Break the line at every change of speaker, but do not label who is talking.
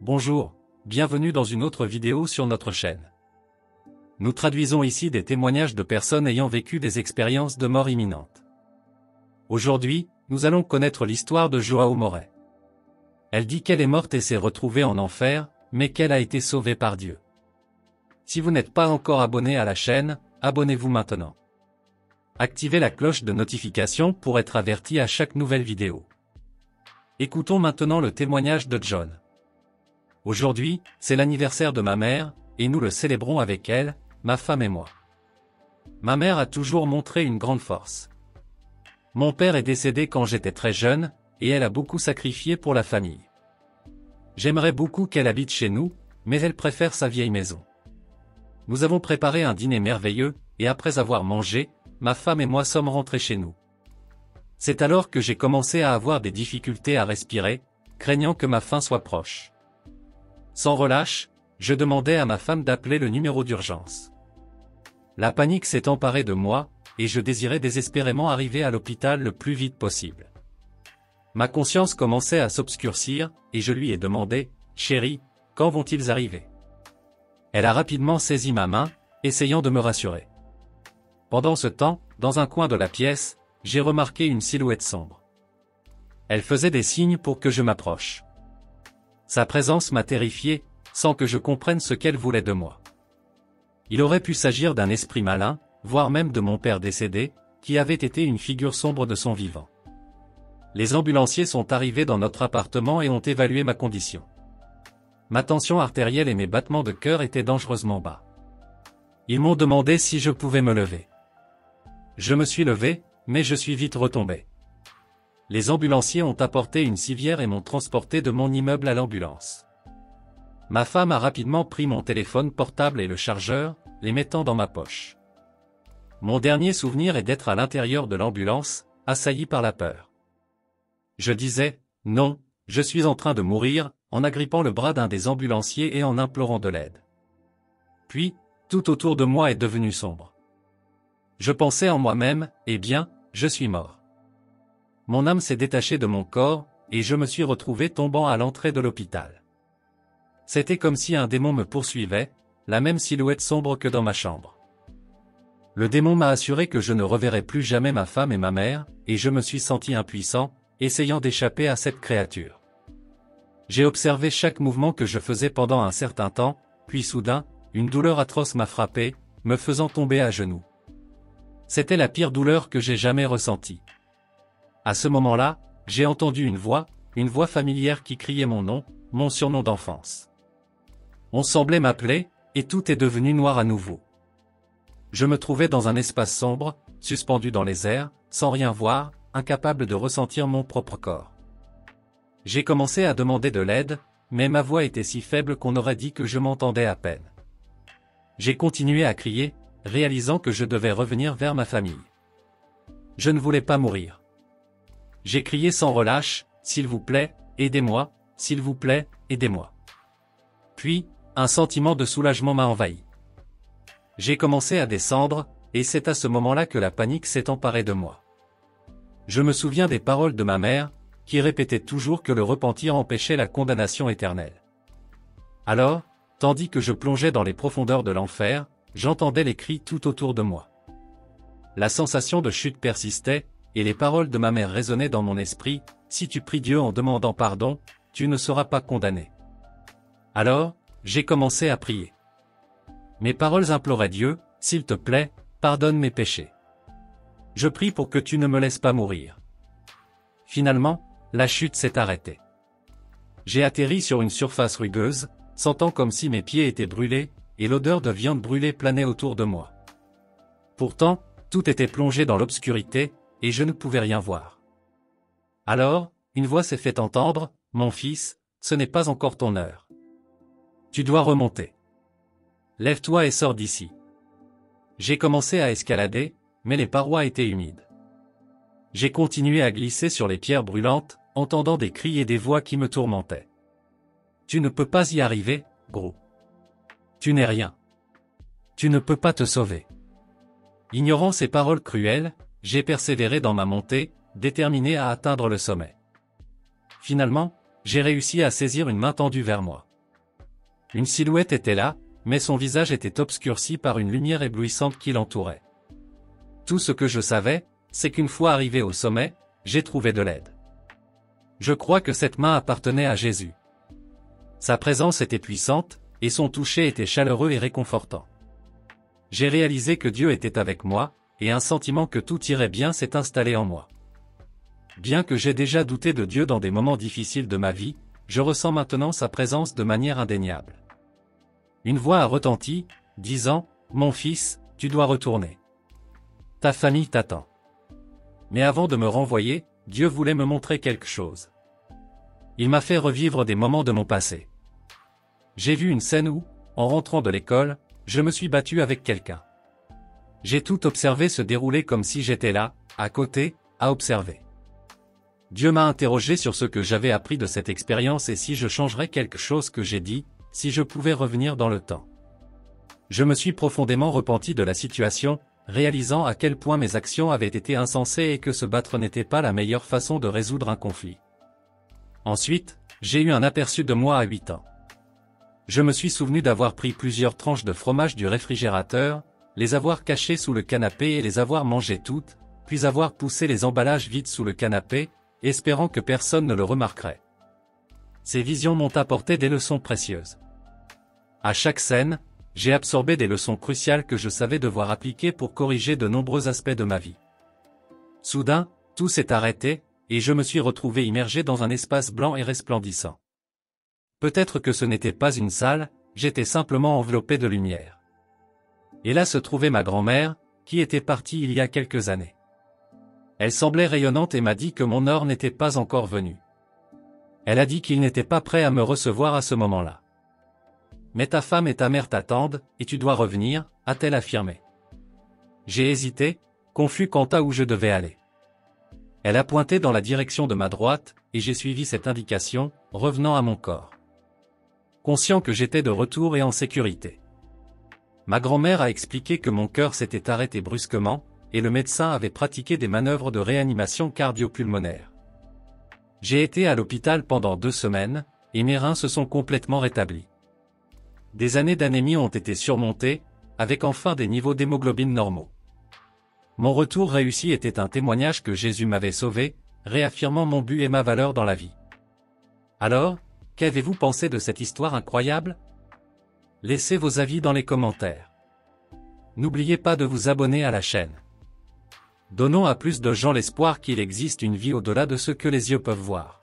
Bonjour, bienvenue dans une autre vidéo sur notre chaîne. Nous traduisons ici des témoignages de personnes ayant vécu des expériences de mort imminente. Aujourd'hui, nous allons connaître l'histoire de João Morais. Elle dit qu'elle est morte et s'est retrouvée en enfer, mais qu'elle a été sauvée par Dieu. Si vous n'êtes pas encore abonné à la chaîne, abonnez-vous maintenant. Activez la cloche de notification pour être averti à chaque nouvelle vidéo. Écoutons maintenant le témoignage de John. Aujourd'hui, c'est l'anniversaire de ma mère, et nous le célébrons avec elle, ma femme et moi. Ma mère a toujours montré une grande force. Mon père est décédé quand j'étais très jeune, et elle a beaucoup sacrifié pour la famille. J'aimerais beaucoup qu'elle habite chez nous, mais elle préfère sa vieille maison. Nous avons préparé un dîner merveilleux, et après avoir mangé, ma femme et moi sommes rentrés chez nous. C'est alors que j'ai commencé à avoir des difficultés à respirer, craignant que ma fin soit proche. Sans relâche, je demandais à ma femme d'appeler le numéro d'urgence. La panique s'est emparée de moi, et je désirais désespérément arriver à l'hôpital le plus vite possible. Ma conscience commençait à s'obscurcir, et je lui ai demandé, « Chérie, quand vont-ils arriver ?» Elle a rapidement saisi ma main, essayant de me rassurer. Pendant ce temps, dans un coin de la pièce, j'ai remarqué une silhouette sombre. Elle faisait des signes pour que je m'approche. Sa présence m'a terrifié, sans que je comprenne ce qu'elle voulait de moi. Il aurait pu s'agir d'un esprit malin, voire même de mon père décédé, qui avait été une figure sombre de son vivant. Les ambulanciers sont arrivés dans notre appartement et ont évalué ma condition. Ma tension artérielle et mes battements de cœur étaient dangereusement bas. Ils m'ont demandé si je pouvais me lever. Je me suis levé, mais je suis vite retombé. Les ambulanciers ont apporté une civière et m'ont transporté de mon immeuble à l'ambulance. Ma femme a rapidement pris mon téléphone portable et le chargeur, les mettant dans ma poche. Mon dernier souvenir est d'être à l'intérieur de l'ambulance, assailli par la peur. Je disais, non, je suis en train de mourir, en agrippant le bras d'un des ambulanciers et en implorant de l'aide. Puis, tout autour de moi est devenu sombre. Je pensais en moi-même, eh bien, je suis mort. Mon âme s'est détachée de mon corps, et je me suis retrouvé tombant à l'entrée de l'hôpital. C'était comme si un démon me poursuivait, la même silhouette sombre que dans ma chambre. Le démon m'a assuré que je ne reverrais plus jamais ma femme et ma mère, et je me suis senti impuissant, essayant d'échapper à cette créature. J'ai observé chaque mouvement que je faisais pendant un certain temps, puis soudain, une douleur atroce m'a frappé, me faisant tomber à genoux. C'était la pire douleur que j'ai jamais ressentie. À ce moment-là, j'ai entendu une voix familière qui criait mon nom, mon surnom d'enfance. On semblait m'appeler, et tout est devenu noir à nouveau. Je me trouvais dans un espace sombre, suspendu dans les airs, sans rien voir, incapable de ressentir mon propre corps. J'ai commencé à demander de l'aide, mais ma voix était si faible qu'on aurait dit que je m'entendais à peine. J'ai continué à crier, réalisant que je devais revenir vers ma famille. Je ne voulais pas mourir. J'ai crié sans relâche, « S'il vous plaît, aidez-moi, s'il vous plaît, aidez-moi ». Puis, un sentiment de soulagement m'a envahi. J'ai commencé à descendre, et c'est à ce moment-là que la panique s'est emparée de moi. Je me souviens des paroles de ma mère, qui répétait toujours que le repentir empêchait la condamnation éternelle. Alors, tandis que je plongeais dans les profondeurs de l'enfer, j'entendais les cris tout autour de moi. La sensation de chute persistait, et les paroles de ma mère résonnaient dans mon esprit, « Si tu pries Dieu en demandant pardon, tu ne seras pas condamné. » Alors, j'ai commencé à prier. Mes paroles imploraient Dieu, « S'il te plaît, pardonne mes péchés. Je prie pour que tu ne me laisses pas mourir. » Finalement, la chute s'est arrêtée. J'ai atterri sur une surface rugueuse, sentant comme si mes pieds étaient brûlés, et l'odeur de viande brûlée planait autour de moi. Pourtant, tout était plongé dans l'obscurité, et je ne pouvais rien voir. Alors, une voix s'est fait entendre, « Mon fils, ce n'est pas encore ton heure. Tu dois remonter. Lève-toi et sors d'ici. » J'ai commencé à escalader, mais les parois étaient humides. J'ai continué à glisser sur les pierres brûlantes, entendant des cris et des voix qui me tourmentaient. « Tu ne peux pas y arriver, gros. Tu n'es rien. Tu ne peux pas te sauver. » Ignorant ces paroles cruelles, j'ai persévéré dans ma montée, déterminé à atteindre le sommet. Finalement, j'ai réussi à saisir une main tendue vers moi. Une silhouette était là, mais son visage était obscurci par une lumière éblouissante qui l'entourait. Tout ce que je savais, c'est qu'une fois arrivé au sommet, j'ai trouvé de l'aide. Je crois que cette main appartenait à Jésus. Sa présence était puissante, et son toucher était chaleureux et réconfortant. J'ai réalisé que Dieu était avec moi, et un sentiment que tout irait bien s'est installé en moi. Bien que j'ai déjà douté de Dieu dans des moments difficiles de ma vie, je ressens maintenant sa présence de manière indéniable. Une voix a retenti, disant, « Mon fils, tu dois retourner. Ta famille t'attend. » Mais avant de me renvoyer, Dieu voulait me montrer quelque chose. Il m'a fait revivre des moments de mon passé. J'ai vu une scène où, en rentrant de l'école, je me suis battu avec quelqu'un. J'ai tout observé se dérouler comme si j'étais là, à côté, à observer. Dieu m'a interrogé sur ce que j'avais appris de cette expérience et si je changerais quelque chose que j'ai dit, si je pouvais revenir dans le temps. Je me suis profondément repenti de la situation, réalisant à quel point mes actions avaient été insensées et que se battre n'était pas la meilleure façon de résoudre un conflit. Ensuite, j'ai eu un aperçu de moi à 8 ans. Je me suis souvenu d'avoir pris plusieurs tranches de fromage du réfrigérateur, les avoir cachées sous le canapé et les avoir mangées toutes, puis avoir poussé les emballages vides sous le canapé, espérant que personne ne le remarquerait. Ces visions m'ont apporté des leçons précieuses. À chaque scène, j'ai absorbé des leçons cruciales que je savais devoir appliquer pour corriger de nombreux aspects de ma vie. Soudain, tout s'est arrêté, et je me suis retrouvé immergé dans un espace blanc et resplendissant. Peut-être que ce n'était pas une salle, j'étais simplement enveloppé de lumière. Et là se trouvait ma grand-mère, qui était partie il y a quelques années. Elle semblait rayonnante et m'a dit que mon heure n'était pas encore venue. Elle a dit qu'il n'était pas prêt à me recevoir à ce moment-là. Mais ta femme et ta mère t'attendent, et tu dois revenir, a-t-elle affirmé. J'ai hésité, confus quant à où je devais aller. Elle a pointé dans la direction de ma droite, et j'ai suivi cette indication, revenant à mon corps. Conscient que j'étais de retour et en sécurité. Ma grand-mère a expliqué que mon cœur s'était arrêté brusquement, et le médecin avait pratiqué des manœuvres de réanimation cardio-pulmonaire. J'ai été à l'hôpital pendant 2 semaines, et mes reins se sont complètement rétablis. Des années d'anémie ont été surmontées, avec enfin des niveaux d'hémoglobine normaux. Mon retour réussi était un témoignage que Jésus m'avait sauvé, réaffirmant mon but et ma valeur dans la vie. Alors, qu'avez-vous pensé de cette histoire incroyable? Laissez vos avis dans les commentaires. N'oubliez pas de vous abonner à la chaîne. Donnons à plus de gens l'espoir qu'il existe une vie au-delà de ce que les yeux peuvent voir.